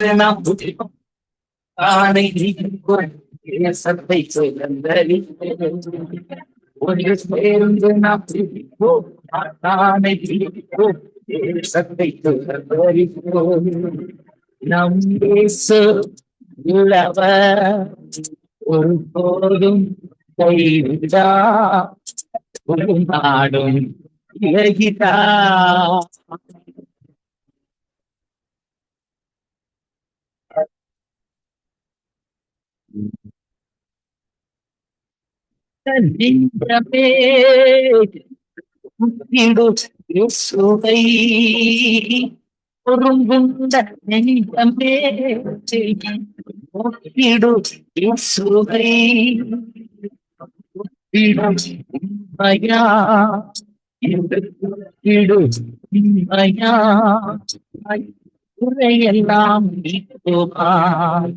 நாம் ஆணை தேசத்தை ஒன்று சேர்ந்து நாம் பிரிப்போம் ஆணை பிரிப்போம் தேசத்தை சுதந்தரிப்போம் நம் தேச உள்ளவர் ஒருபோதும் கைவிடா ஒரு நாடும் இலகிடா நெஞ்சமே முத்திடு இயேசுவை பொருந்துந்த நெஞ்சமே முத்திடு இயேசுவை முத்திடு உண்மையா முத்திடு உண்மையா குறையெல்லாம் நீக்குவார்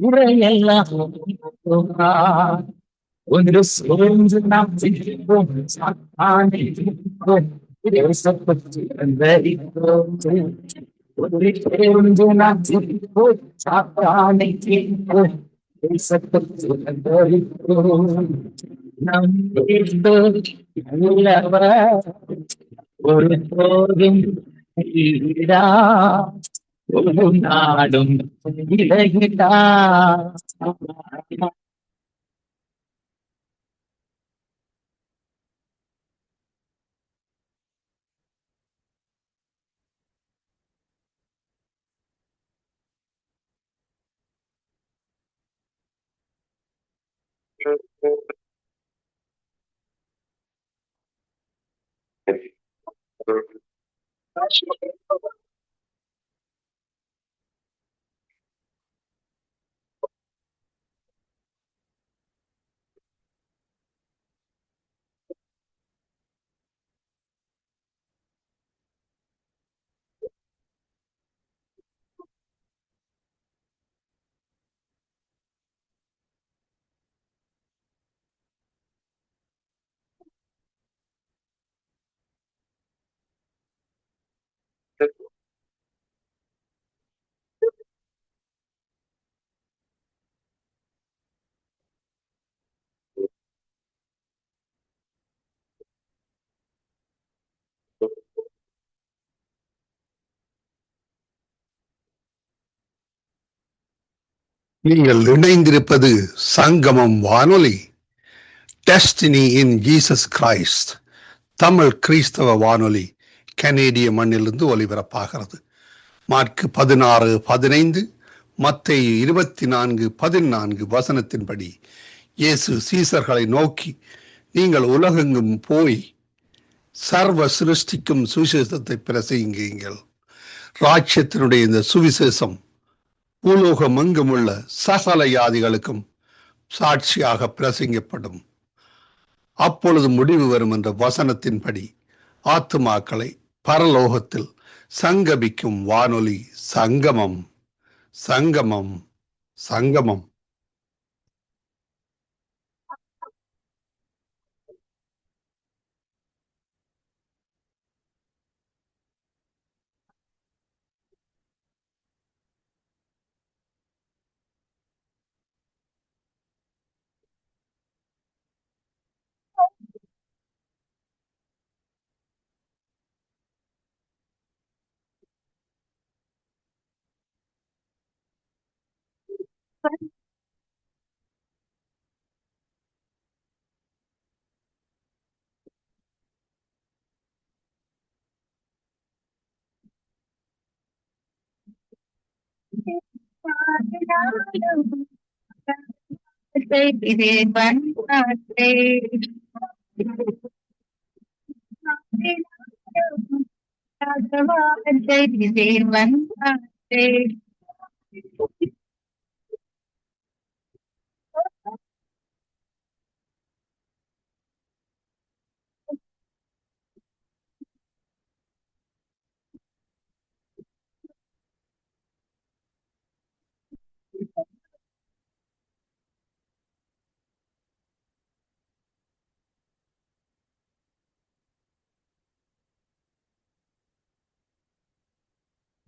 குறையெல்லாம் நீக்குவார் ஒன்று சேர்ந்து நாம் சிரிப்போம் சாத்தானை ஜெயிப்போம் தேசப்பற்றி வந்தரிப்போம் ஒன்று சேர்ந்து நாம் சிரிப்போம் சாத்தானை ஜெயிப்போம் தேசப்பற்றி வந்தரிப்போம் நம் உள்ளவர் ஒரு போதும் ஈடா ஒரு நாடும் இலகிடா நீங்கள் இணைந்திருப்பது சங்கமம் வானொலி. Destiny in Jesus Christ Tamil கிறிஸ்தவ வானொலி கனேடிய மண்ணிலிருந்து ஒலிபரப்பாகிறது. மார்க்கு 16:15 மத்தேயு 24:14 வசனத்தின்படி இயேசு சீசர்களை நோக்கி, நீங்கள் உலகெங்கும் போய் சர்வ சிருஷ்டிக்கும் சுவிசேஷத்தை பிரசங்கியுங்கள். ராஜ்யத்தினுடைய இந்த சுவிசேஷம் பூலோகம் எங்குமுள்ள சகல யாதிகளுக்கும் சாட்சியாக பிரசங்கப்படும். அப்பொழுது முடிவு வரும் என்ற வசனத்தின்படி ஆத்துமாக்களை பரலோகத்தில் சங்கமிக்கும் வானொலி சங்கமம். சங்கமம் சங்கமம்.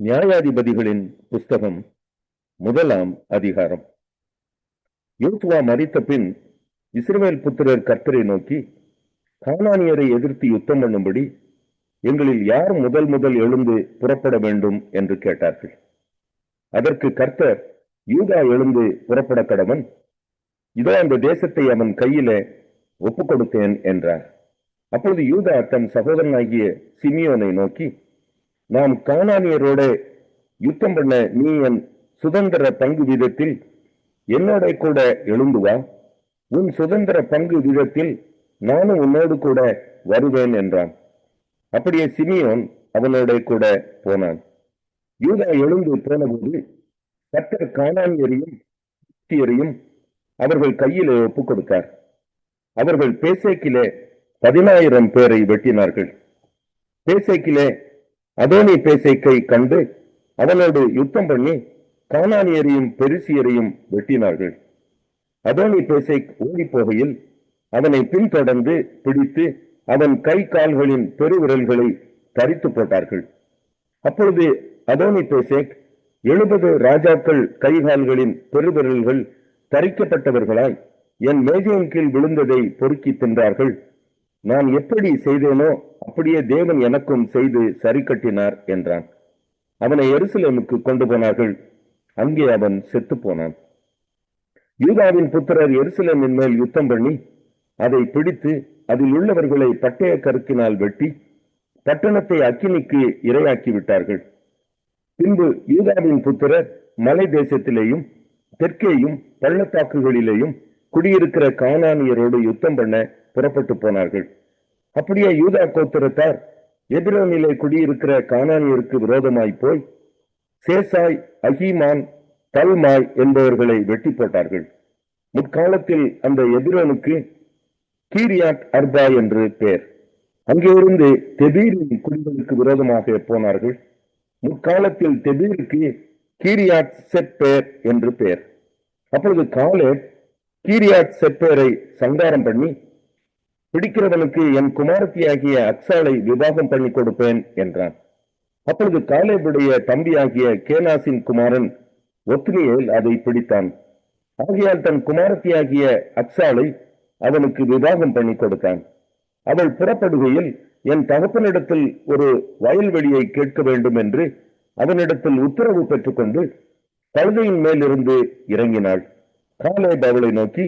நியாயாதிபதிகளின் புஸ்தகம் 1ஆம் அதிகாரம். யோசுவா மரித்த பின் இஸ்ரவேல் புத்திரர் கர்த்தரை நோக்கி, கானானியரை எதிர்த்து யுத்தம் பண்ணும்படி எங்களில் யார் முதல் எழுந்து புறப்பட வேண்டும் என்று கேட்டார்கள். அதற்கு கர்த்தர், யூதா எழுந்து புறப்பட கடவன், இதோ அந்த தேசத்தை அவன் கையிலே ஒப்புக் கொடுத்தேன் என்றார். அப்பொழுது யூதா தன் சகோதரனாகிய சிமியோனை நோக்கி, நாம் கானானியரோட யுத்தம் பண்ண நீ என் சுதந்திர பங்கு வீதத்தில் என்னோட கூட எழுந்து வா, உன் சுதந்திர பங்கு வீதத்தில் நானும் உன்னோடு கூட வருவேன் என்றான். அப்படியே சிமியோன் அவனோட கூட போனான். யூதா எழுந்து போனபோது கர்த்தர் கானானியரையும் அவர்கள் கையிலே ஒப்புக் கொடுத்தார். அவர்கள் பேசேக்கிலே 10,000 பேரை வெட்டினார்கள். பேசேக்கிலே அதோனி பேசேக்கை கண்டு அவனோடு யுத்தம் பண்ணி கானானியரையும் பெரிசியரையும் வெட்டினார்கள். அதோனி பேசேக் ஓடி போகையில் அவனை பின்தொடர்ந்து பிடித்து அவன் கை கால்களின் பெருவிரல்களை தரித்து போட்டார்கள். அப்பொழுது அதோனி பேசேக் 70 ராஜாக்கள் கைகால்களின் பெருவிரல்கள் தரிக்கப்பட்டவர்களாய் என் மேஜையின் கீழ் விழுந்ததை பொறுக்கி தின்றார்கள். நான் எப்படி செய்தேனோ அப்படியே தேவன் எனக்கும் செய்து சரி கட்டினார் என்றான். அவனை எருசலேமுக்கு கொண்டு போனார்கள். அங்கே அவன் செத்து போனான். யூதாவின் புத்திரர் எருசலேமின் மேல் யுத்தம் பண்ணி அதை பிடித்து அதில் உள்ளவர்களை பட்டய கருக்கினால் வெட்டி பட்டணத்தை அக்கினிக்கு இரையாக்கி விட்டார்கள். பின்பு யூதாவின் புத்திரர் மலை தேசத்திலேயும் தெற்கேயும் பள்ளத்தாக்குகளிலேயும் குடியிருக்கிற கானானியரோடு யுத்தம் பண்ண புறப்பட்டு போனார்கள். அப்படியே யூதா கோத்திரத்தார் எபிரோனிலே குடியிருக்கிற கானானியருக்கு விரோதமாய் போய் சேசாய், அகிமான், தல்மாய் என்பவர்களை வெட்டி போட்டார்கள். முற்காலத்தில் அந்த எபிரோனுக்கு கீரியாத் அர்பா என்று பெயர். அங்கிருந்து தெபீரின் குடிகளுக்கு விரோதமாக போனார்கள். முற்காலத்தில் தெபீருக்கு கீரியாத் செப்பேர் என்று பெயர். அப்பொழுது காலேப் கீரியாத் செப்பேரை சங்காரம் பண்ணி, பிடிக்கிறவனுக்கு என் குமாரத்தியாகிய அக்சாலை விவாகம் பண்ணி கொடுப்பேன் என்றான். அப்பொழுது காலேபுடைய தம்பியாகிய கேனாசின் குமாரன் ஒத்னியேல் அதை பிடித்தான். ஆகையால் தன் குமாரத்தியாகிய அக்சாலை அவனுக்கு விவாகம் பண்ணி கொடுத்தான். அவள் புறப்படுகையில் என் தகப்பனிடத்தில் ஒரு வயல்வெளியை கேட்க வேண்டும் என்று அவனிடத்தில் உத்தரவு பெற்றுக்கொண்டு கழுதையின் மேலிருந்து இறங்கினாள். காலேப் அவளை நோக்கி,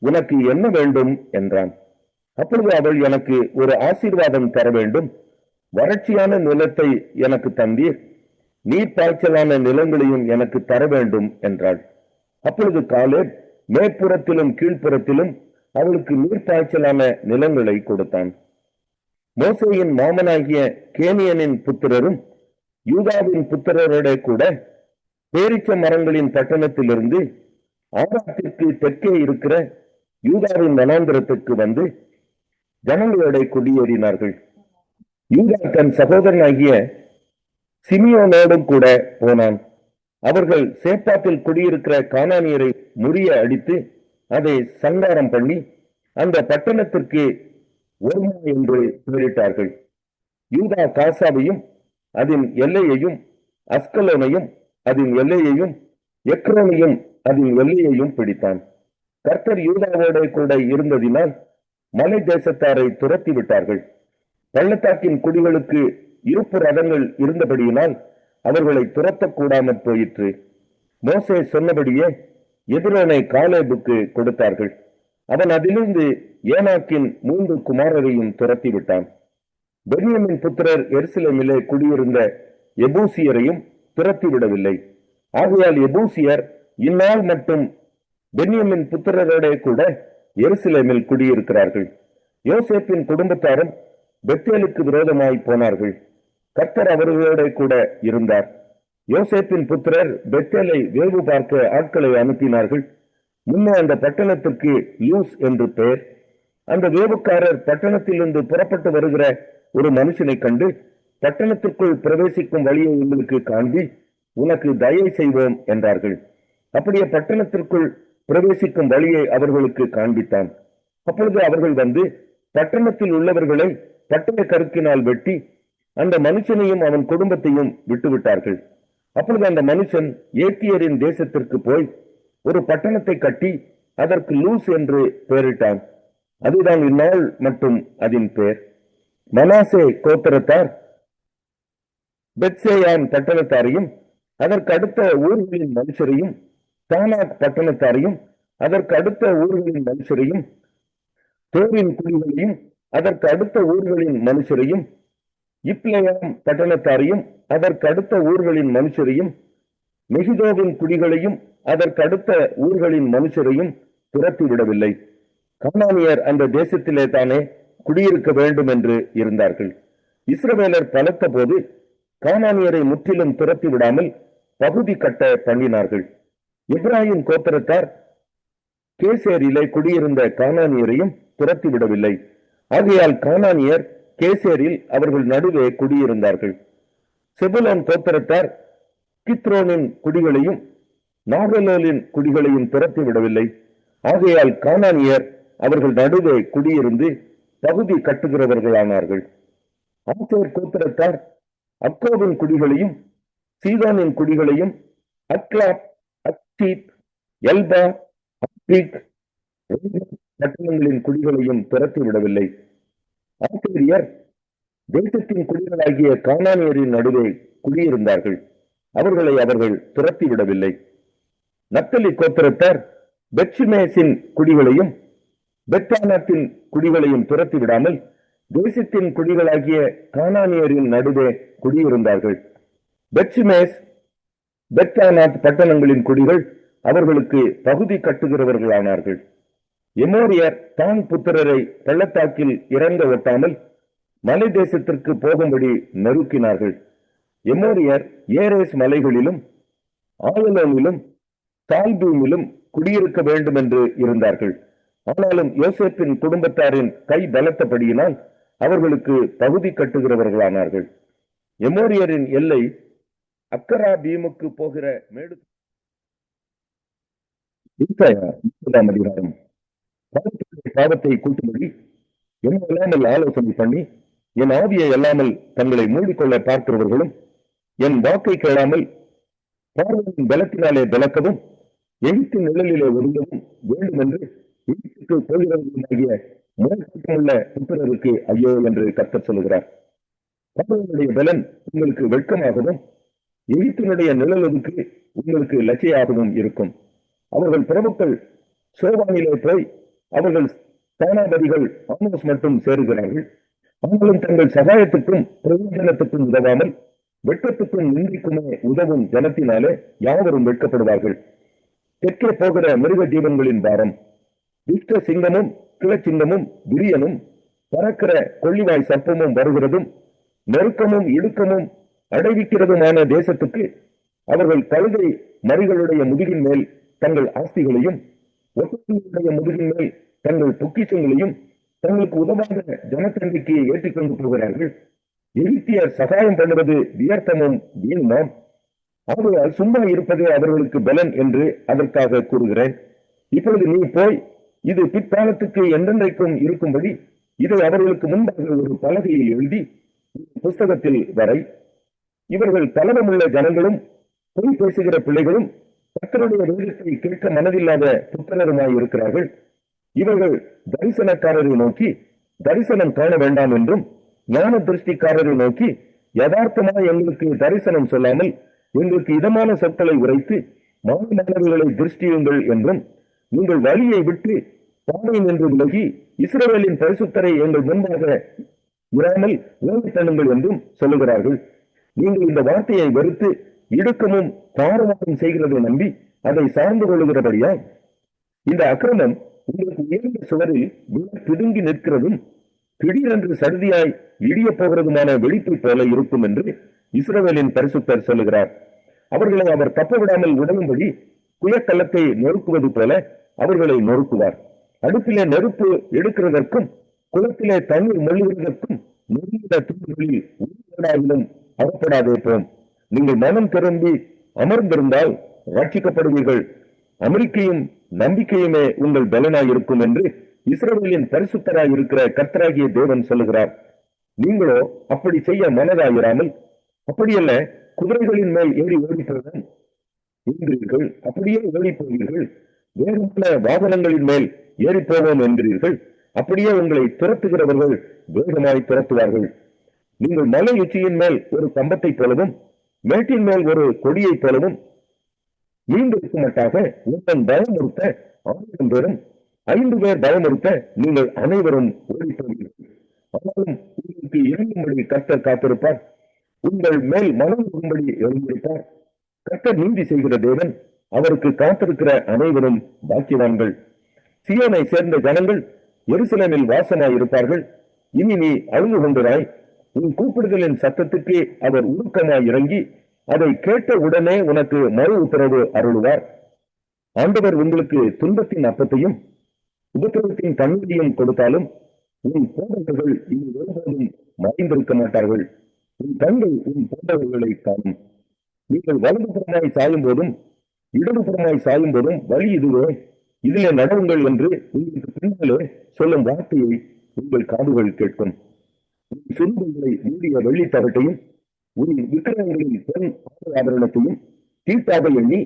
உனக்கு என்ன வேண்டும் என்றான். அப்பொழுது அவள், எனக்கு ஒரு ஆசீர்வாதம் தர வேண்டும், வறட்சியான நிலத்தை எனக்கு தந்தீர், நீர் பாய்ச்சலான நிலங்களையும் எனக்கு தர வேண்டும் என்றாள். அப்பொழுது காலேப் மேற்புறத்திலும் கீழ்ப்புறத்திலும் அவளுக்கு நீர் பாய்ச்சலான நிலங்களை கொடுத்தான். மோசேயின் மாமனாகிய கேனியனின் புத்திரரும் யூதாவின் புத்திரரோட கூட பேரிச்ச மரங்களின் பட்டணத்திலிருந்து ஆராத்திற்கு தெற்கே இருக்கிற யூதாவின் வனாந்திரத்துக்கு வந்து ஜனங்களோட குடியேறினார்கள். யூதா தன் சகோதரனாகிய சிமியோனோடும் கூட போனான். அவர்கள் சேப்பாத்தில் குடியிருக்கிற கானானியரை முறிய அடித்து அதை சங்காரம் பண்ணி அந்த பட்டணத்திற்கு ஒர்மா என்று பெயரிட்டார்கள். யூதா காசாவையும் அதன் எல்லையையும், அஸ்கலோனையும் அதன் எல்லையையும், எக்ரோனையும் அதன் எல்லையையும் பிடித்தான். கர்த்தர் யூதாவோட கூட இருந்ததினால் மலை தேசத்தாரை துரத்தி விட்டார்கள். பள்ளத்தாக்கின் குடிகளுக்கு இருப்பு ரதங்கள் இருந்தபடியினால் அவர்களை துரத்தக்கூடாமற் போயிற்று. மோசே சொன்னபடியே எபிரோனை காலேபுக்கு கொடுத்தார்கள். அவன் அதிலிருந்து ஏனாக்கின் 3 குமாரரையும் துரத்தி விட்டான். பென்யமின் புத்திரர் எருசலேமிலே குடியிருந்த எபூசியரையும் துரத்தி விடவில்லை. ஆகையால் எபூசியர் இந்நாள் மட்டும் பென்யமின் புத்திரரோட கூட எருசலேமில் குடியிருக்கிறார்கள். யோசேப்பின் குடும்பத்தாரும் பெத்தேலுக்கு விரோதமாய் போனார்கள். கர்த்தர் அவர்களோட கூட இருந்தார். யோசேப்பின் புத்திரர் பெத்தேலை வேவு பார்க்க ஆட்களை அனுப்பினார்கள். முன்னே அந்த பட்டணத்திற்கு லூஸ் என்று பெயர். அந்த வேவுக்காரர் பட்டணத்திலிருந்து புறப்பட்டு வருகிற ஒரு மனுஷனை கண்டு, பட்டணத்திற்குள் பிரவேசிக்கும் வழியை உங்களுக்கு காண்பி உனக்கு தயை செய்வோம் என்றார்கள். அப்படியே பட்டணத்திற்குள் பிரவேசிக்கும் வழியை அவர்களுக்கு காண்பித்தான். அப்பொழுது அவர்கள் வந்து பட்டணத்தில் உள்ளவர்களை பட்டய கருக்கினால் வெட்டி அந்த மனுஷனையும் அவன் குடும்பத்தையும் விட்டுவிட்டார்கள். அப்பொழுது அந்த மனுஷன் ஏத்தியரின் தேசத்திற்கு போய் ஒரு பட்டணத்தை கட்டி அதற்கு லூஸ் என்று பெயரிட்டான். அதுதான் இந்நாள் மட்டும் அதன் பெயர். மனாசே கோத்திரத்தார் பெத்சேயான் பட்டணத்தாரையும் அதற்கு அடுத்த ஊர்களின் மனுஷரையும், தானாக் பட்டணத்தாரையும் அதற்கு அடுத்த ஊர்களின் மனுஷரையும், தோரின் குடிகளையும் அதற்கு அடுத்த ஊர்களின் மனுஷரையும், இப்லேயாம் பட்டணத்தாரையும் அதற்கு அடுத்த ஊர்களின் மனுஷரையும், மெகிதோவின் குடிகளையும் அதற்கு அடுத்த ஊர்களின் மனுஷரையும் துரத்தி விடவில்லை. கானானியர் அந்த தேசத்திலே தானே குடியிருக்க வேண்டும் என்று இருந்தார்கள். இஸ்ரவேலர் பலத்த போது கானானியரை முற்றிலும் துரத்தி விடாமல் பகுதி கட்ட பண்ணினார்கள். இப்ராஹிம் கோத்திரத்தார் கேசேரிலே குடியிருந்த கானானியரையும் துரத்தி விடவில்லை. ஆகையால் கானானியர் கேசேரில் அவர்கள் நடுவே குடியிருந்தார்கள். செபுலோன் கோத்திரத்தார் கித்ரோனின் குடிகளையும் நாகலோலின் குடிகளையும் துரத்தி விடவில்லை. ஆகையால் கானானியர் அவர்கள் நடுவே குடியிருந்து பகுதி கட்டுகிறவர்களானார்கள். ஆசேர் கோத்திரத்தார் அக்கோவின் குடிகளையும் சீதோனின் குடிகளையும் அக்லாப், அக்சீப், எல்பா, அக்ரீக் பட்டணங்களின் குடிகளையும் துரத்தி விடவில்லை. ஆசிரியர் தேசத்தின் குடிகளாகிய கானானியரின் நடுவே குடியிருந்தார்கள். அவர்களை அவர்கள் துரத்தி விடவில்லை. நப்தலி கோத்திரத்தார் பெத்ஷிமேசின் குடிகளையும் பெத்தானாத்தின் குடிகளையும் துரத்தி விடாமல் தேசத்தின் குடிகளாகிய கானானியரின் நடுவே குடியிருந்தார்கள். பெத்ஷிமேஸ், பெத்தானாத் பட்டணங்களின் குடிகள் அவர்களுக்கு பகுதி கட்டுகிறவர்களானார்கள். எமோரியர் தான் புத்திரரை பள்ளத்தாக்கில் இறங்க ஒட்டாமல் மலை தேசத்திற்கு போகும்படி நெருக்கினார்கள். எமோரியர் ஏரேஸ் மலைகளிலும் ஆலோனிலும் சால்பீமிலும் குடியிருக்க வேண்டும் என்று இருந்தார்கள். ஆனாலும் யோசேப்பின் குடும்பத்தாரின் கை பலத்தபடியினால் அவர்களுக்கு பகுதி கட்டுகிறவர்களானார்கள். எமோரியரின் எல்லை அக்கரா பீமுக்கு போகிற மேடு. அதிகாரம் பாவத்தை கூட்டும்படி என்ன இல்லாமல் ஆலோசனை பண்ணி என் ஆவியை அல்லாமல் தங்களை மூடிக்கொள்ள பார்க்கிறவர்களும் என் வாக்கை கேளாமல் பார்வையின் பலத்தினாலே பலக்கவும் எகிப்தின் நிழலிலே ஒதுங்கவும் வேண்டும் என்று எகிப்துக்கு போகிறவர்களுமாகிய முறைப்பட்டுள்ள புத்திரருக்கு ஐயோ என்று கர்த்தர் சொல்லுகிறார். பார்வையினுடைய பலன் உங்களுக்கு வெட்கமாகவும் எகிப்தினுடைய நிழலுக்கு உங்களுக்கு லட்சியாகவும் இருக்கும். அவர்கள் பிரபுக்கள் சோபானிலே போய் அவர்கள் ஸ்தானாபதிகள் ஆமோஸ் மட்டும் சேருகிறார்கள். அவங்களும் தங்கள் சகாயத்துக்கும் பிரயோஜனத்துக்கும் உதவாமல் வெட்கத்துக்கும் நிந்திக்குமே உதவும் ஜனத்தினாலே யாவரும் வெட்கப்படுவார்கள். தெற்கே போகிற மிருக ஜீவன்களின் பாரம், துஷ்ட சிங்கமும் கிளச்சிங்கமும் விரியனும் பறக்கிற கொள்ளிவாய் சர்ப்பமும் வருகிறதும் நெருக்கமும் இடுக்கமும் அடைவிக்கிறதுமான தேசத்துக்கு அவர்கள் கழுதை மறிகளுடைய முதுகின் மேல் தங்கள் ஆஸ்திகளையும் ஒட்டகங்களுடைய முதுகின் மேல் தங்கள் பொக்கிஷங்களையும் தங்களுக்கு உதவாத ஜனத்தன்மைக்கு ஏற்றிக்கொண்டு போகிறார்கள். எகிப்தியர் சகாயம் பண்ணுவது வியர்த்தமும் வீணுமாம். அவர்களால் சும்மா இருப்பதே அவர்களுக்கு பலன் என்று அதற்காக கூறுகிறேன். இப்பொழுது நீ போய் இது பிற்காலத்துக்கு என்றென்றைக்கும் இருக்கும்படி இதை அவர்களுக்கு முன்பாக ஒரு பலகையில் எழுதி புஸ்தகத்தில் வரை. இவர்கள் கலவமுள்ள ஜனங்களும் பொய் பேசுகிற பிள்ளைகளும் கர்த்தருடைய வேதத்தை கேட்க மனதில்லாத புத்திரருமாய் இருக்கிறார்கள். இவர்கள் தரிசனக்காரரை நோக்கி தரிசனம் காண வேண்டாம் என்றும் ஞான திருஷ்டிக்காரரை நோக்கி யதார்த்தமாக எங்களுக்கு தரிசனம் சொல்லாமல் எங்களுக்கு இதமான சொற்களை உரைத்து மாணவர்களை திருஷ்டியுங்கள் என்றும் நீங்கள் வழியை விட்டு பாதை நின்று விலகி இஸ்ரவேலின் பரிசுத்தரை எங்கள் முன்பாக இராமல் ஓடி தள்ளுங்கள் என்றும் சொல்லுகிறார்கள். நீங்கள் இந்த வார்த்தையை வெறுத்து இடுக்கமும் தாரமாகவும் செய்கிறதை நம்பி அதை சார்ந்து கொள்ளுகிறபடியா இந்த அக்கிரமம் உங்களுக்கு உயர்ந்த சுவரில் பிடுங்கி நிற்கிறதும் திடீரென்று சருதியாய் இடிய போகிறதுமான வெடிப்பை போல இருக்கும் என்று இஸ்ரவேலின் பரிசுத்தர் சொல்லுகிறார். அவர்களை அவர் தப்ப விடாமல் உடலும்படி குயக்கல்லத்தை நொறுக்குவது போல அவர்களை நொறுக்குவார். அடுப்பிலே நெருப்பு எடுக்கிறதற்கும் குளத்திலே தண்ணீர் மொழிகிறதற்கும் நெருங்கின தூண்களில் உயிரிலும் அகப்படாதே போம். நீங்கள் மனம் திரும்பி அமர்ந்திருந்தால் ரட்சிக்கப்படுவீர்கள். அமெரிக்கையும் நம்பிக்கையுமே உங்கள் பலனாயிருக்கும் என்று இஸ்ரவேலின் பரிசுத்தராய் இருக்கிற கர்த்தராகிய தேவன் சொல்லுகிறார். நீங்களோ அப்படி செய்ய மனதாயிராமல் அப்படியல்ல குதிரைகளின் மேல் ஏறி ஓடிப்போவோம் என்கிறீர்கள், அப்படியே ஓடி போவீர்கள். வேகமான வாகனங்களின் மேல் ஏறி போவோம் என்கிறீர்கள், அப்படியே உங்களை துரத்துகிறவர்கள் வேகமாய் துரத்துவார்கள். நீங்கள் மலை உச்சியின் மேல் ஒரு கம்பத்தை போலவும் மேட்டின் மேல் ஒரு கொடியை போலவும் மீண்டிருக்க மாட்டாக உங்கள் பயமுறுத்த 1000 பேரும் 5 பேர் பயமுறுத்த நீங்கள் அனைவரும் ஓடி போவீர்கள். ஆனாலும் உங்களுக்கு இறங்கும்படி கர்த்தர் காத்திருப்பார், உங்கள் மேல் மனம் வரும்படி எழுந்திருப்பார். கர்த்தர் நீதி செய்கிற தேவன், அவருக்கு காத்திருக்கிற அனைவரும் பாக்கியவான்கள். சீயோனை சேர்ந்த ஜனங்கள் எருசலேமில் வாசமாய் இருப்பார்கள். இனி நீ அழுது கொண்டிராய், உன் கூப்பிடுதலின் சத்தத்துக்கு அவர் உருக்கமாய் இறங்கி அதை கேட்ட உடனே உனக்கு மறு உத்தரவு அருளுவார். ஆண்டவர் உங்களுக்கு துன்பத்தின் அப்பத்தையும் உபத்திரவத்தின் தண்ணீரையும் கொடுத்தாலும் உன் போன்றவர்கள் இனி ஒருபோதும் மறைந்திருக்க மாட்டார்கள். உன் கண்கள் உன் போன்றவர்களை காணும். நீங்கள் வலதுபுறமாய் சாயும் போதும் இடதுபுறமாய் சாயும் போதும் வழி இதுவே, இதிலே நடவுங்கள் என்று உங்களுக்கு பின்னாலே சொல்லும் வார்த்தையை உங்கள் காதுகள் கேட்கும். உன் சுருபங்களை மூடிய வெள்ளி தகட்டையும் உன் விக்கிரகங்களின் பெண் ஆபரணத்தையும் தீட்டாக எண்ணி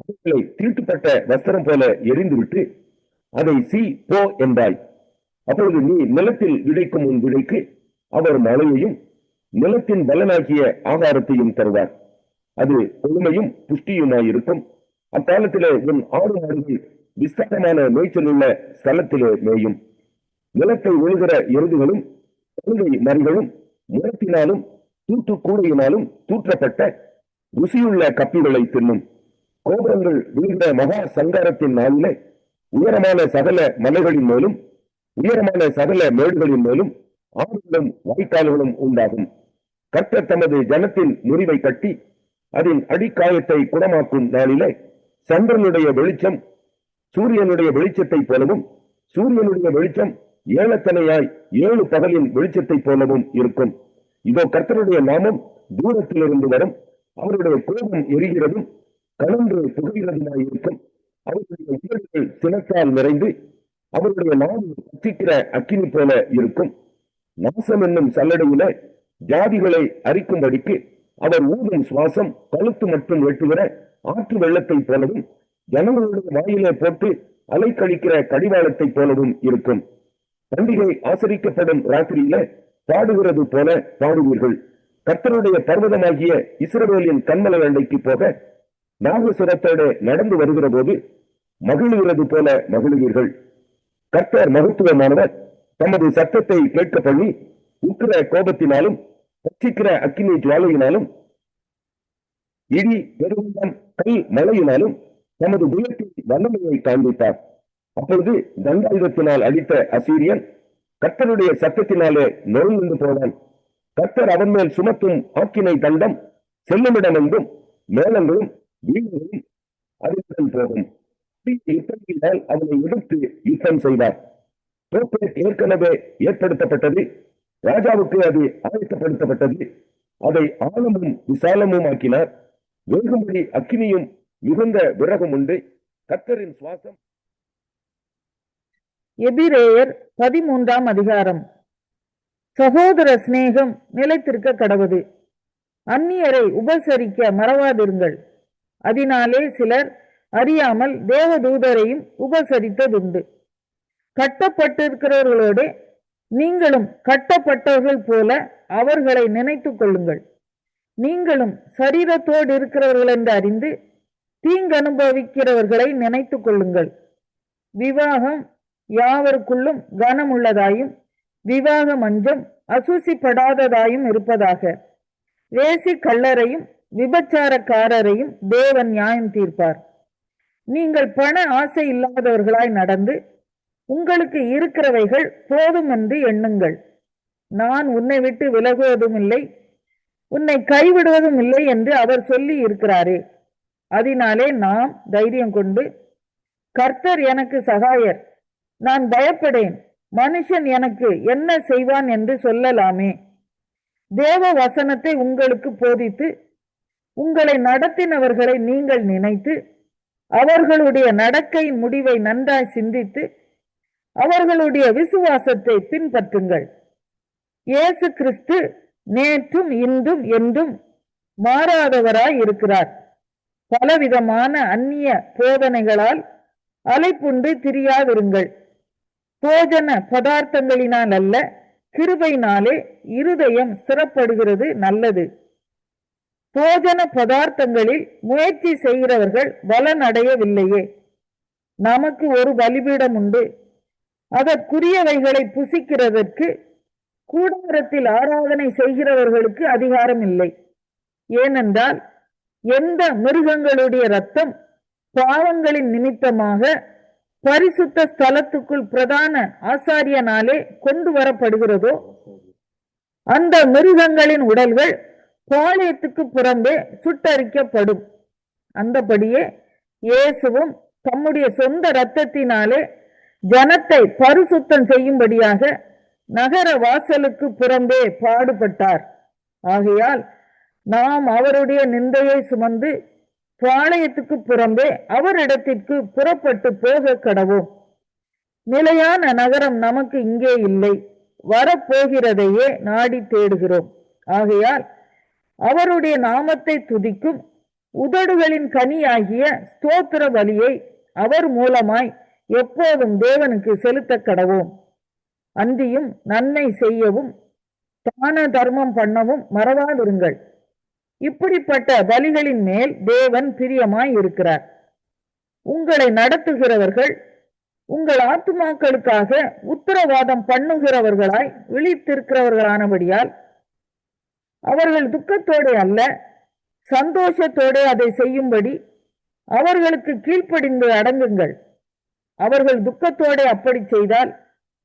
அவர்களை தீட்டுப்பட்ட வஸ்திரம் போல எரிந்துவிட்டு அதை சீ போ என்றாய். அப்பொழுது நீ நிலத்தில் விதைக்கும் உன் விதைக்கு அவர் மழையையும் நிலத்தின் பலனாகிய ஆகாரத்தையும் தருவார். அது கொழுமையும் புஷ்டியுமாயிருக்கும். அக்காலத்திலே உன் ஆடு மாடுகள் விஸ்தாரமான மேய்ச்சல் உள்ள ஸ்தலத்திலே மேயும். நிலத்தை ஒழுகிற எருதுகளும் கழுதை மறிகளும் முரத்தினாலும் தூற்றுக்கூடையினாலும் தூற்றப்பட்ட ருசியுள்ள கப்பிகளை தின்னும். கோபுரங்கள் விழுந்த மகா சங்காரத்தின் நாளிலே உயரமான சகல மலைகளின் மேலும் உயரமான சகல மேடுகளின் மேலும் ஆறுகளும் வாய்க்கால்களும் உண்டாகும். கர்த்தர் தமது ஜனத்தின் முறிவை கட்டி அதன் அடிக்காயத்தை குணமாக்கும் நாளிலே சந்திரனுடைய வெளிச்சம் சூரியனுடைய வெளிச்சத்தை போலவும் சூரியனுடைய வெளிச்சம் ஏழத்தனையாய் 7 பகலின் வெளிச்சத்தை போலவும் இருக்கும். இதோ கர்த்தருடைய நாமம் தூரத்திலிருந்து வரும், அவருடைய கோபம் எரிகிறதும் கலன்று புகைகிறதுமாயிருக்கும். அவருடைய உதடுகள் சினத்தால் நிறைந்து அவருடைய நாடு பற்றிக்கிற அக்கினி போல இருக்கும். நாசம் என்னும் சல்லடையில ஜாதிகளை அரிக்கும்படிக்கு அவர் ஊதும் சுவாசம் கழுத்து மட்டும் வெட்டுகிற ஆற்று வெள்ளத்தை போலவும் ஜனங்களுடைய வாயிலே போட்டு அலைக்கழிக்கிற கடிவாளத்தை போலவும் இருக்கும். பண்டிகை ஆசரிக்கப்படும் ராத்திரியில பாடுகிறது போல பாடுவீர்கள். கர்த்தருடைய பர்வதமாகிய இஸ்ரவேலின் கண்மலை அண்டைக்கு போக நாகசுரத்தோடு நடந்து வருகிற போது மகிழுகிறது போல மகிழுவீர்கள். கர்த்தர் மகத்துவமானவர், தமது சத்தத்தை கேட்க பண்ணி உக்கிர கோபத்தினாலும் பட்சிக்கிற அக்கினி ஜுவாலையினாலும் இடி பெருவெள்ளம் கல் மழையினாலும் தமது புயத்தின் வல்லமையை காண்பித்தார். அப்பொழுது தண்டாயுதத்தினால் அடித்த அசீரியன் கர்த்தருடைய சத்தத்தினாலே நொறுந்து போனான். கர்த்தர் அவன் மேல் சுமத்தும் ஆக்கினை தண்டம் செல்லுமிடம் என்றும் மேளங்களும் வீடுகளும் அதிர்ஷ்டம் போகும். யுத்தத்தினால் அவனை எடுத்து யுத்தம் செய்தார். ஏற்கனவே ஏற்படுத்தப்பட்டது, ராஜாவுக்கு அது ஆயத்தப்படுத்தப்பட்டது. அதை ஆழமும் விசாலமும் ஆக்கினார். வேகும்படி அக்கினியும் மிகுந்த விறகும் உண்டு. கர்த்தரின் சுவாசம். எபிரேயர் 13ஆம் அதிகாரம். சகோதர சிநேகம் நிலைத்திருக்க கடவது. அந்நியரை உபசரிக்க மறவாதிருங்கள். அதனாலே சிலர் அறியாமல் தேவதூதரையும் உபசரித்ததுண்டு. கட்டப்பட்டிருக்கிறவர்களோடு நீங்களும் கட்டப்பட்டவர்கள் போல அவர்களை நினைத்துக் கொள்ளுங்கள். நீங்களும் சரீரத்தோடு இருக்கிறவர்கள் என்று அறிந்து தீங்கு அனுபவிக்கிறவர்களை நினைத்துக் கொள்ளுங்கள். விவாகம் யாவருக்குள்ளும் கனமுள்ளதாயும் விவாக மஞ்சம் அசூசிப்படாததாயும் இருப்பதாக. வேசி கள்ளரையும் விபச்சாரக்காரரையும் தேவன் நியாயம் தீர்ப்பார். நீங்கள் பண ஆசை இல்லாதவர்களாய் நடந்து உங்களுக்கு இருக்கிறவைகள் போதும் என்று எண்ணுங்கள். நான் உன்னை விட்டு விலகுவதும் இல்லை, உன்னை கைவிடுவதும் இல்லை என்று அவர் சொல்லி இருக்கிறாரே. அதனாலே நாம் தைரியம் கொண்டு, கர்த்தர் எனக்கு சகாயர், நான் பயப்படேன், மனுஷன் எனக்கு என்ன செய்வான் என்று சொல்லலாமே. தேவ வசனத்தை உங்களுக்கு போதித்து உங்களை நடத்தினவர்களை நீங்கள் நினைத்து அவர்களுடைய நடக்கையின் முடிவை நன்றாய் சிந்தித்து அவர்களுடைய விசுவாசத்தை பின்பற்றுங்கள். இயேசு கிறிஸ்து நேற்றும் இன்றும் என்றும் மாறாதவராய் இருக்கிறார். பலவிதமான அந்நிய போதனைகளால் அலைப்புண்டு திரியாதிருங்கள். போஜன பதார்த்தங்களினால் அல்ல, கிருபையினாலே இருதயம் ஸ்திரப்படுகிறது நல்லது. போஜன பதார்த்தங்களில் முயற்சி செய்கிறவர்கள் பலன் அடையவில்லையே. நமக்கு ஒரு பலிபீடம் உண்டு, அதற்குரியவைகளை புசிக்கிறதற்கு கூடாரத்தில் ஆராதனை செய்கிறவர்களுக்கு அதிகாரம் இல்லை. ஏனென்றால் எந்த மிருகங்களுடைய இரத்தம் பாவங்களின் நிமித்தமாக பரிசுத்த ஸ்தலத்துக்குள் பிரதான ஆசாரியனாலே கொண்டு வரப்படுகிறதோ, அந்த மிருகங்களின் உடல்கள் பாளையத்துக்கு புறம்பே சுட்டரிக்கப்படும். அந்தபடியே இயேசுவும் தம்முடைய சொந்த இரத்தத்தினாலே ஜனத்தை பரிசுத்தம் செய்யும்படியாக நகர வாசலுக்கு புறம்பே பாடுபட்டார். ஆகையால் நாம் அவருடைய நிந்தையை சுமந்து பாளையத்துக்கு புறம்பே அவரிடத்திற்கு புறப்பட்டு போக கடவோம். நிலையான நகரம் நமக்கு இங்கே இல்லை, வரப்போகிறதையே நாடி தேடுகிறோம். ஆகையால் அவருடைய நாமத்தை துதிக்கும் உதடுகளின் கனியாகிய ஸ்தோத்திர பலியை அவர் மூலமாய் எப்போதும் தேவனுக்கு செலுத்த கடவோம். அன்றியும் நன்மை செய்யவும் தான தர்மம் பண்ணவும் மறவாதிருங்கள். இப்படிப்பட்ட பலிகளின் மேல் தேவன் பிரியமாய் இருக்கிறார். உங்களை நடத்துகிறவர்கள் உங்கள் ஆத்துமாக்களுக்காக உத்தரவாதம் பண்ணுகிறவர்களாய் விழித்திருக்கிறவர்களானபடியால் அவர்கள் துக்கத்தோடு அல்ல, சந்தோஷத்தோடு அதை செய்யும்படி அவர்களுக்கு கீழ்ப்படிந்து அடங்குங்கள். அவர்கள் துக்கத்தோடு அப்படி செய்தால்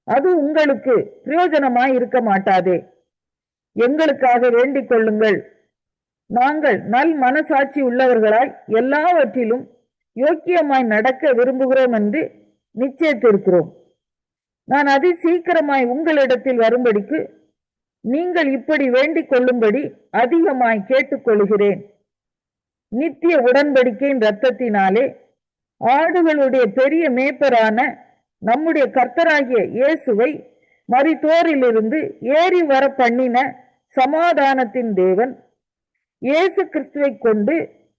அது உங்களுக்கு பிரயோஜனமாய் இருக்க மாட்டாதே. எங்களுக்காக வேண்டிக் கொள்ளுங்கள். நாங்கள் நல் மனசாட்சி உள்ளவர்களாய் எல்லாவற்றிலும் யோக்கியமாய் நடக்க விரும்புகிறோம் என்று நிச்சயித்திருக்கிறோம். நான் அதி சீக்கிரமாய் உங்களிடத்தில் வரும்படிக்கு நீங்கள் இப்படி வேண்டிக் கொள்ளும்படி அதிகமாய் கேட்டுக்கொள்கிறேன். நித்திய உடன்படிக்கையின் இரத்தத்தினாலே ஆடுகளுடைய பெரிய மேய்ப்பரான நம்முடைய கர்த்தராகிய இயேசுவை மரித்தோரிலிருந்து ஏறி வர பண்ணின சமாதானத்தின் தேவன் இயேசு கிறிஸ்துவை கொண்டு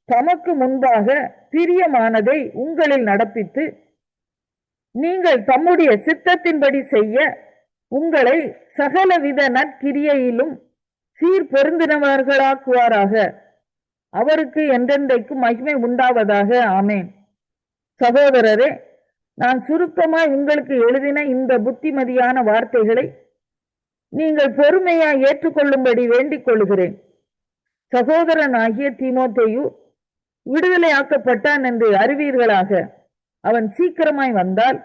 தமக்கு முன்பாக பிரியமானதை உங்களில் நடப்பித்து நீங்கள் தம்முடைய சித்தத்தின்படி செய்ய உங்களை சகலவித நற்கிரியையிலும் சீர் பொருந்தினவர்களாக்குவாராக. அவருக்கு என்றென்றைக்கும் மகிமை உண்டாவதாக. ஆமேன். சகோதரரே, நான் சுருக்கமாய் உங்களுக்கு எழுதின இந்த புத்திமதியான வார்த்தைகளை நீங்கள் பொறுமையாய் ஏற்றுக்கொள்ளும்படி வேண்டிக் கொள்கிறேன். சகோதரனாகிய தீமோத்தேயு விடுதலையாக்கப்பட்டான் என்று அறிவீர்களாக. அவன் சீக்கிரமாய் வந்தால்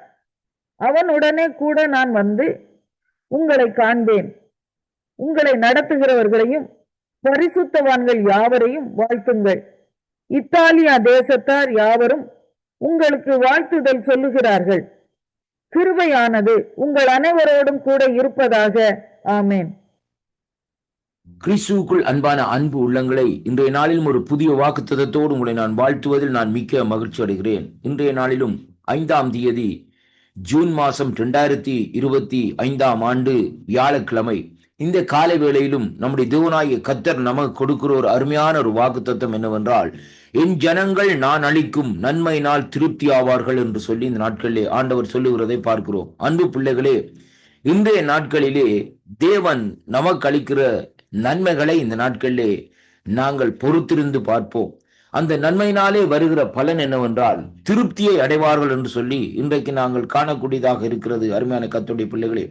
அவனுடனே கூட நான் வந்து உங்களை காண்பேன். உங்களை நடத்துகிறவர்களையும் பரிசுத்தவான்கள் யாவரையும் வாழ்த்துங்கள். இத்தாலியா தேசத்தார் யாவரும் உங்களுக்கு வாழ்த்துதல் சொல்லுகிறார்கள். கிருபையானது உங்கள் அனைவரோடும் கூட இருப்பதாக. ஆமேன். கிறிஸ்துவுக்குள் அன்பான அன்பு உள்ளங்களை, இன்றைய நாளிலும் ஒரு புதிய வாக்குத்தத்தத்தோடு உங்களை நான் வாழ்த்துவதில் நான் மிக்க மகிழ்ச்சி அடைகிறேன். இன்றைய நாளிலும் 5ஆம் தேதி ஜூன் மாதம் 2025 ஆண்டு வியாழக்கிழமை, இந்த காலை வேளையிலும் நம்முடைய தேவனாகிய கர்த்தர் நமக்கு கொடுக்கிற ஒரு அருமையான ஒரு வாக்குத்தத்தம் என்னவென்றால், என் ஜனங்கள் நான் அளிக்கும் நன்மையினால் திருப்தி ஆவார்கள் என்று சொல்லி இந்த நாட்களிலே ஆண்டவர் சொல்லுகிறதை பார்க்கிறோம். அன்பு பிள்ளைகளே, இன்றைய நாட்களிலே தேவன் நமக்கு அளிக்கிற நன்மைகளை இந்த நாட்களிலே நாங்கள் பொறுத்திருந்து பார்ப்போம். அந்த நன்மையினாலே வருகிற பலன் என்னவென்றால் திருப்தியை அடைவார்கள் என்று சொல்லி இன்றைக்கு நாங்கள் காணக்கூடியதாக இருக்கிறது. அருமையான கர்த்தருடைய பிள்ளைகளே,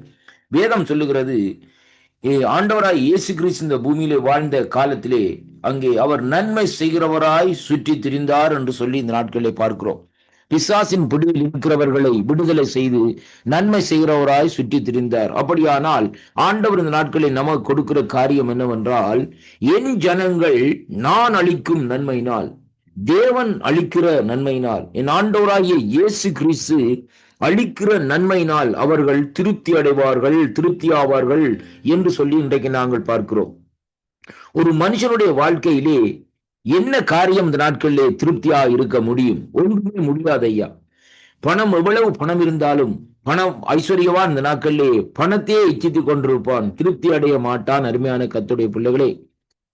வேதம் சொல்லுகிறது, ஆண்டவராய் இயேசு கிறிஸ்து இந்த பூமியிலே வாழ்ந்த காலத்திலே அங்கே அவர் நன்மை செய்கிறவராய் சுற்றி திரிந்தார் என்று சொல்லி இந்த நாட்களிலே பார்க்கிறோம். பிசாசின் பிடியில் இருக்கிறவர்களை விடுதலை செய்து நன்மை செய்கிறவராய் சுற்றி திரிந்தார். அப்படியானால் ஆண்டவர் இந்த நாட்களில் நமக்கு கொடுக்கிற காரியம் என்னவென்றால், என் ஜனங்கள் நான் அளிக்கும் நன்மையினால், தேவன் அளிக்கிற நன்மையினால், என் ஆண்டவராகிய இயேசு கிறிஸ்து அளிக்கிற நன்மையினால் அவர்கள் திருப்தி அடைவார்கள், திருப்தி ஆவார்கள் என்று சொல்லி இன்றைக்கு நாங்கள் பார்க்கிறோம். ஒரு மனுஷனுடைய வாழ்க்கையிலே என்ன காரியம் இந்த நாட்களிலே திருப்தியா இருக்க முடியும்? ஒன்றுமே முடியாது ஐயா. பணம், எவ்வளவு பணம் இருந்தாலும், பணம் ஐஸ்வர்யவான் இந்த நாட்களிலே பணத்தையே இச்சித்துக் கொண்டிருப்பான், திருப்தி அடைய மாட்டான். அருமையான கர்த்தருடைய பிள்ளைகளே,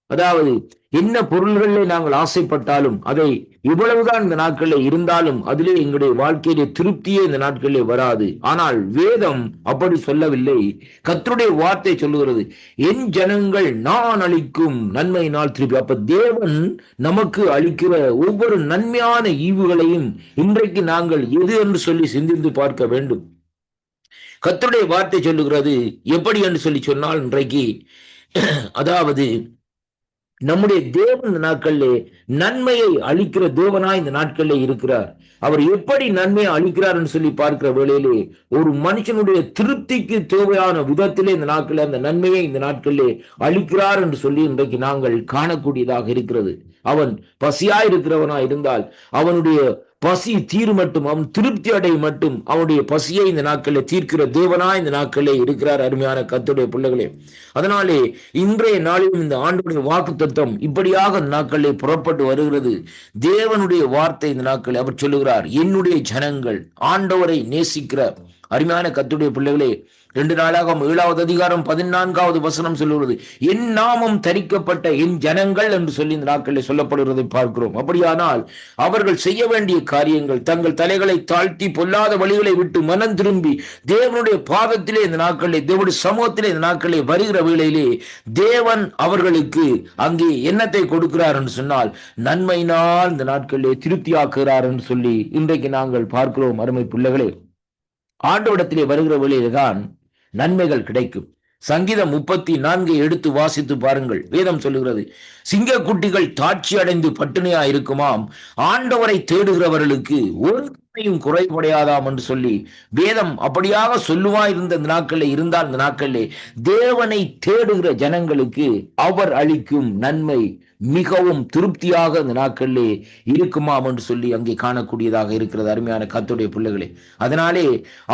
அதாவது என்ன பொருள்களிலே நாங்கள் ஆசைப்பட்டாலும் அதை இவ்வளவுதான் இந்த நாட்களில் இருந்தாலும் அதிலே எங்களுடைய வாழ்க்கையிலே திருப்தியே இந்த நாட்களிலே வராது. ஆனால் வேதம் அப்படி சொல்லவில்லை. கர்த்தருடைய வார்த்தை சொல்லுகிறது, என் ஜனங்கள் நான் அளிக்கும் நன்மையினால் திருப்பி. அப்ப தேவன் நமக்கு அளிக்கிற ஒவ்வொரு நன்மையான ஈவுகளையும் இன்றைக்கு நாங்கள் எது என்று சொல்லி சிந்தித்து பார்க்க வேண்டும். கர்த்தருடைய வார்த்தை சொல்லுகிறது எப்படி என்று சொல்லி சொன்னால், இன்றைக்கு அதாவது நம்முடைய தேவன் இந்த நாட்களிலே நன்மையை அளிக்கிற தேவனாய் இந்த நாட்களிலே இருக்கிறார். அவர் எப்படி நன்மையை அளிக்கிறார் என்று சொல்லி பார்க்கிற வேளையிலே ஒரு மனுஷனுடைய திருப்திக்கு தேவையான விதத்திலே இந்த நாட்களில் அந்த நன்மையை இந்த நாட்களிலே அளிக்கிறார் என்று சொல்லி இன்றைக்கு நாங்கள் காணக்கூடியதாக இருக்கிறது. அவன் பசியாய் இருக்கிறவனா இருந்தால் அவனுடைய பசி தீர் மட்டும், அவன் திருப்தி அடை மட்டும் அவனுடைய பசியை இந்த நாட்களில் தீர்க்கிற தேவனா இந்த நாட்களிலே இருக்கிறார். அருமையான கர்த்தருடைய பிள்ளைகளே, அதனாலே இன்றைய நாளிலும் இந்த ஆண்டுடைய வாக்கு தத்தம் இப்படியாக இந்த நாட்களிலே புறப்பட்டு வருகிறது. தேவனுடைய வார்த்தை இந்த நாட்களில் அவர் சொல்லுகிறார், என்னுடைய ஜனங்கள், ஆண்டவரை நேசிக்கிற அருமையான கர்த்தருடைய பிள்ளைகளே, 2 நாளாகவும் 7வது அதிகாரம் 14வது வசனம் சொல்லுகிறது, என் நாமம் தரிக்கப்பட்ட என் ஜனங்கள் என்று சொல்லி இந்த நாட்களில் சொல்லப்படுவதை பார்க்கிறோம். அப்படியானால் அவர்கள் செய்ய வேண்டிய காரியங்கள், தங்கள் தலைகளை தாழ்த்தி பொல்லாத வழிகளை விட்டு மனம் திரும்பி தேவனுடைய பாதத்திலே இந்த நாட்களிலே, தேவனுடைய சமூகத்திலே இந்த நாட்களிலே வருகிற வேளையிலே தேவன் அவர்களுக்கு அங்கே என்னத்தை கொடுக்கிறார் என்று சொன்னால் நன்மையினால் இந்த நாட்களிலே திருப்தியாக்குகிறார் என்று சொல்லி இன்றைக்கு நாங்கள் பார்க்கிறோம். அருமை பிள்ளைகளே, ஆண்டவரிடத்திலே வருகிற வேளையிலே தான் நன்மைகள் கிடைக்கும். சங்கீதம் 34 எடுத்து வாசித்து பாருங்கள். வேதம் சொல்லுகிறது, சிங்கக்குட்டிகள் தாட்சி அடைந்து பட்டினியா இருக்குமாம், ஆண்டவரை தேடுகிறவர்களுக்கு ஒரு குறைபடையாதாம் என்று சொல்லி வேதம் அப்படியாக சொல்லுவா இருந்த நாட்களில் இருந்தால் இந்த நாட்களிலே தேவனை தேடுகிற ஜனங்களுக்கு அவர் அளிக்கும் நன்மை மிகவும் திருப்தியாக இந்த நாட்களிலே இருக்குமாம் என்று சொல்லி அங்கே காணக்கூடியதாக இருக்கிறது. அருமையான கர்த்தருடைய பிள்ளைகளே, அதனாலே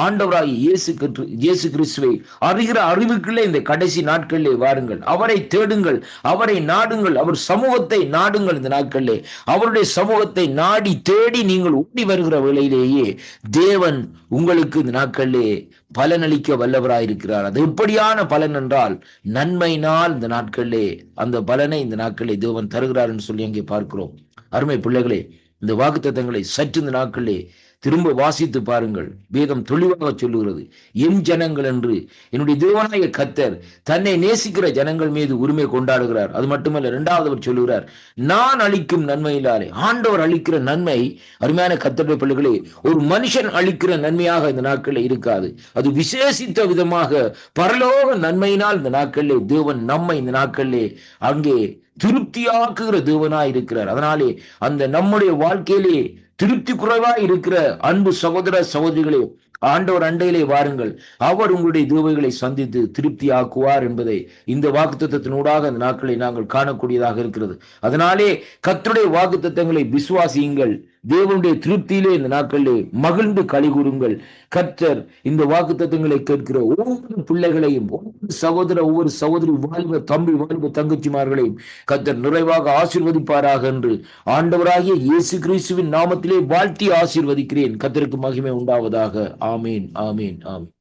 ஆண்டவராய் இயேசு கிறிஸ்துவை அறிகிற அறிவுக்குள்ளே இந்த கடைசி நாட்களிலே வாருங்கள், அவரை தேடுங்கள், அவரை நாடுங்கள், அவர் சமூகத்தை நாடுங்கள். இந்த நாட்களிலே அவருடைய சமூகத்தை நாடி தேடி நீங்கள் ஓடி வருகிற வேளையிலேயே தேவன் உங்களுக்கு இந்த நாட்களிலே பலனளிக்க வல்லவராயிருக்கிறார். அது எப்படியான பலன் என்றால் நன்மையினால் இந்த நாட்களிலே அந்த பலனை இந்த நாட்களிலே தேவன் தருகிறார் என்று சொல்லி அங்கே பார்க்கிறோம். அருமை பிள்ளைகளே, இந்த வாக்குத்தத்தங்களை சற்று இந்த நாட்களிலே திரும்ப வாசித்து பாருங்கள். வேதம் தெளிவாக சொல்லுகிறது, என் ஜனங்கள் என்று என்னுடைய தேவனாய கர்த்தர் தன்னை நேசிக்கிற ஜனங்கள் மீது உரிமை கொண்டாடுகிறார். அது மட்டுமல்ல, 2வது அவர் சொல்லுகிறார், நான் அளிக்கும் நன்மையினாலே. ஆண்டவர் அளிக்கிற நன்மை அருமையான கர்த்தருடைய பிள்ளைகளே ஒரு மனுஷன் அளிக்கிற நன்மையாக இந்த நாட்களில் இருக்காது. அது விசேஷித்த விதமாக பரலோக நன்மையினால் இந்த நாட்களிலே தேவன் நம்மை இந்த நாட்களிலே அங்கே திருப்தியாக்குகிற தேவனாய் இருக்கிறார். அதனாலே அந்த நம்முடைய வாழ்க்கையிலே திருப்தி குறைவாய் இருக்கிற அன்பு சகோதர சகோதரிகளே, ஆண்டவர் அண்டையிலே வாருங்கள், அவர் உங்களுடைய தேவைகளை சந்தித்து திருப்தி ஆக்குவார் என்பதை இந்த வாக்குத்தத்தத்தினூடாக அந்த நாட்களை நாங்கள் காணக்கூடியதாக இருக்கிறது. அதனாலே கர்த்தருடைய வாக்குத்தத்தங்களை விசுவாசியுங்கள், தேவனுடைய திருப்தியிலே இந்த நாட்களிலே மகிழ்ந்து களி கூறுங்கள். கர்த்தர் இந்த வாக்குத்தத்தங்களை கேட்கிற ஒவ்வொரு பிள்ளைகளையும், ஒவ்வொரு சகோதரி வாழ்வ தம்பி வாழ்வ தங்கச்சிமார்களையும் கர்த்தர் நிறைவாக ஆசீர்வதிப்பாராக என்று ஆண்டவராகிய இயேசு கிறிஸ்துவின் நாமத்திலே வாழ்த்தி ஆசீர்வதிக்கிறேன். கர்த்தருக்கு மகிமை உண்டாவதாக. ஆமீன், ஆமீன், ஆமீன்.